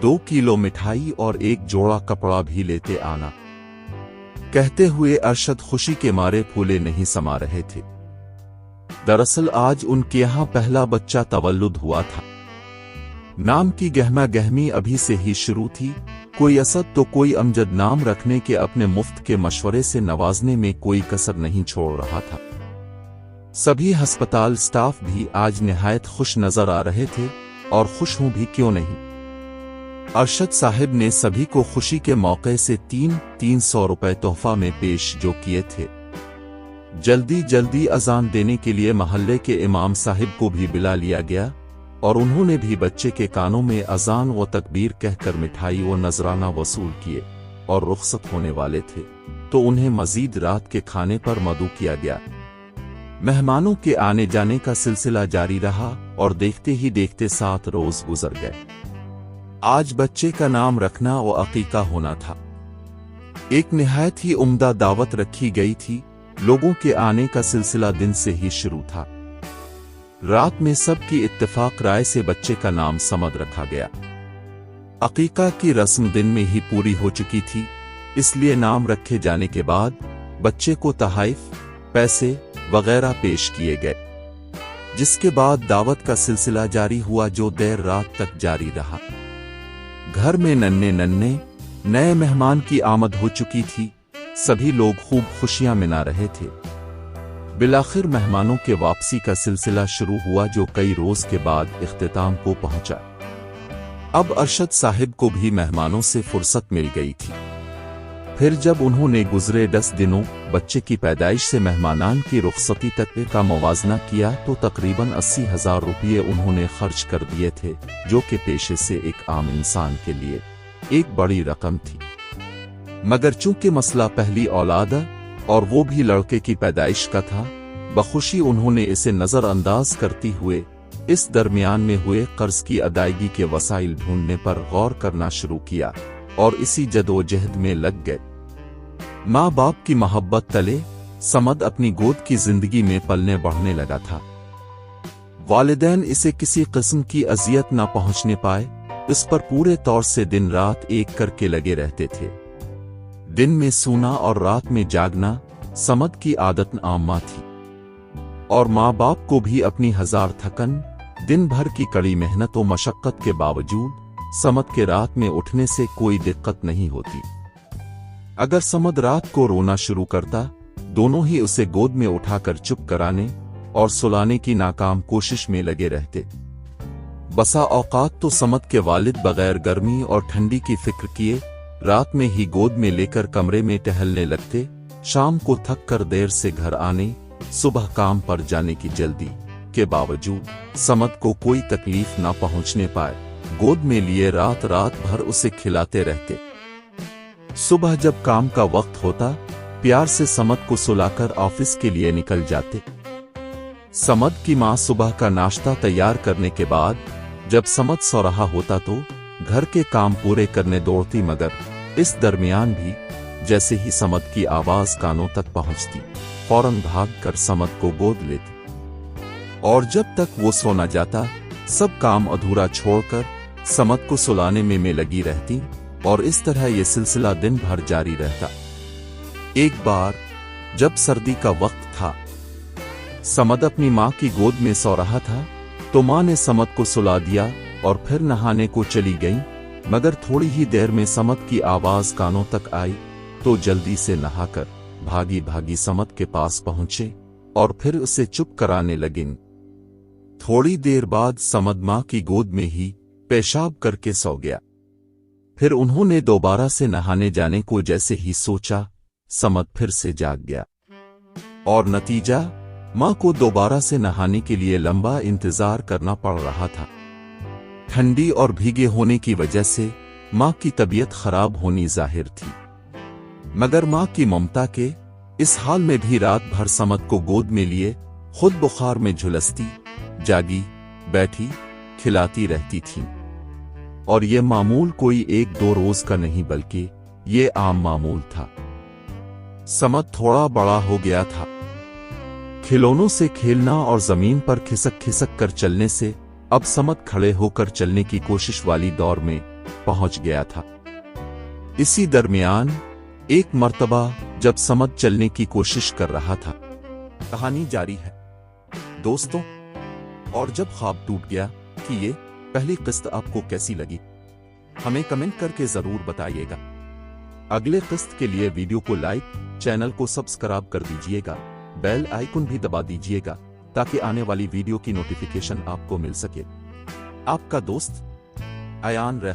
2 kilo मिठाई और 1 जोड़ा कपड़ा भी लेते आना, कहते हुए अरशद खुशी के मारे फूले नहीं समा रहे थे। दरअसल आज उनके यहाँ पहला बच्चा तवल्लुद हुआ था। नाम की गहमा गहमी अभी से ही शुरू थी। कोई असद तो कोई अमजद नाम रखने के अपने मुफ्त के मशवरे से नवाजने में कोई कसर नहीं छोड़ रहा था। सभी अस्पताल स्टाफ भी आज निहायत खुश नजर आ रहे थे, और खुश हूं भी क्यों नहीं। अरशद साहिब ने सभी को खुशी के मौके से 300 रुपए तोहफा में पेश जो किए थे। जल्दी जल्दी अजान देने के लिए महल्ले के इमाम साहिब को भी बुला लिया गया, और उन्होंने भी बच्चे के कानों में अजान व तकबीर कहकर मिठाई व नजराना वसूल किए, और रुखसत होने वाले थे तो उन्हें मजीद रात के खाने पर मदऊ किया गया। मेहमानों के आने जाने का सिलसिला जारी रहा, और देखते ही देखते 7 रोज गुजर गए। आज बच्चे का नाम रखना व अकीका होना था। एक निहायत ही उम्दा दावत रखी गई थी। लोगों के आने का सिलसिला दिन से ही शुरू था। रात में सबकी इत्तेफाक राय से बच्चे का नाम समद रखा गया। अकीका की रस्म दिन में ही पूरी हो चुकी थी, इसलिए नाम रखे जाने के बाद बच्चे को तहाइफ, पैसे वगैरह पेश किए गए, जिसके बाद दावत का सिलसिला जारी हुआ जो देर रात तक जारी रहा। घर में नन्हे नन्हे नए मेहमान की आमद हो चुकी थी। सभी लोग खूब खुशियां मना रहे थे। बिलाखिर मेहमानों के वापसी का सिलसिला शुरू हुआ जो कई रोज के बाद इख्तिताम को पहुंचा। अब अरशद साहिब को भी मेहमानों से फुर्सत मिल गई थी। फिर जब उन्होंने गुजरे 10 दिनों बच्चे की पैदाइश से मेहमानान की रुखसती तक का मुवाजना किया तो तकरीबन 80,000 रुपये उन्होंने खर्च कर दिए थे, जो कि पेशे से एक आम इंसान के लिए एक बड़ी रकम थी। मगर चूंकि मसला पहली औलाद और वो भी लड़के की पैदाइश का था, बखुशी उन्होंने इसे नजरअंदाज करते हुए इस दरमियान में हुए कर्ज की अदायगी के वसाइल ढूंढने पर गौर करना शुरू किया, और इसी जदोजहद में लग गए। माँ बाप की मोहब्बत तले समद अपनी गोद की जिंदगी में पलने बढ़ने लगा था। वालिदैन इसे किसी किस्म की अजियत न पहुंचने पाए, इस पर पूरे तौर से दिन रात एक करके लगे रहते थे। दिन में सोना और रात में जागना समद की आदत आम्मा थी, और माँ बाप को भी अपनी हजार थकन, दिन भर की कड़ी मेहनत और मशक्कत के बावजूद समद के रात में उठने से कोई दिक्कत नहीं होती। अगर समद रात को रोना शुरू करता, दोनों ही उसे गोद में उठाकर चुप कराने और सुलाने की नाकाम कोशिश में लगे रहते। बसा औकात तो समद के वालिद बगैर गर्मी और ठंडी की फिक्र किए रात में ही गोद में लेकर कमरे में टहलने लगते। शाम को थक कर देर से घर आने, सुबह काम पर जाने की जल्दी के बावजूद समद को कोई तकलीफ ना पहुंचने पाए, गोद में लिए रात रात भर उसे खिलाते रहते। सुबह जब काम का वक्त होता, प्यार से समद को सुलाकर ऑफिस के लिए निकल जाते। समद की माँ सुबह का नाश्ता तैयार करने के बाद जब समद सो रहा होता तो घर के काम पूरे करने दौड़ती, मगर इस दरमियान भी जैसे ही समद की आवाज कानों तक पहुंचती, फौरन भागकर समद को गोद लेती, और जब तक वो सो न जाता सब काम अधूरा छोड़कर समद को सुलाने में लगी रहती, और इस तरह ये सिलसिला दिन भर जारी रहता। एक बार जब सर्दी का वक्त था, समद अपनी माँ की गोद में सो रहा था, तो माँ ने समद को सुला दिया और फिर नहाने को चली गई। मगर थोड़ी ही देर में समद की आवाज कानों तक आई तो जल्दी से नहाकर भागी भागी समद के पास पहुंचे और फिर उसे चुप कराने लगे। थोड़ी देर बाद समद माँ की गोद में ही पेशाब करके सो गया। फिर उन्होंने दोबारा से नहाने जाने को जैसे ही सोचा, समद फिर से जाग गया, और नतीजा माँ को दोबारा से नहाने के लिए लंबा इंतजार करना पड़ रहा था। ठंडी और भीगे होने की वजह से माँ की तबीयत खराब होनी जाहिर थी, मगर माँ की ममता के इस हाल में भी रात भर समद को गोद में लिए खुद बुखार में झुलसती, जागी बैठी खिलाती रहती थी। और ये मामूल कोई 1-2 रोज का नहीं, बल्कि ये आम मामूल था। समद थोड़ा बड़ा हो गया था। खिलौनों से खेलना और जमीन पर खिसक खिसक कर चलने से अब समद खड़े होकर चलने की कोशिश वाली दौर में पहुंच गया था। इसी दरमियान एक मर्तबा जब समझ चलने की कोशिश कर रहा था। कहानी जारी है दोस्तों। और जब ख्वाब टूट गया कि ये पहली किस्त आपको कैसी लगी, हमें कमेंट करके जरूर बताइएगा। अगले किस्त के लिए वीडियो को लाइक, चैनल को सब्सक्राइब कर दीजिएगा, बेल आइकन भी दबा दीजिएगा ताकि आने वाली वीडियो की नोटिफिकेशन आपको मिल सके। आपका दोस्त अयान रह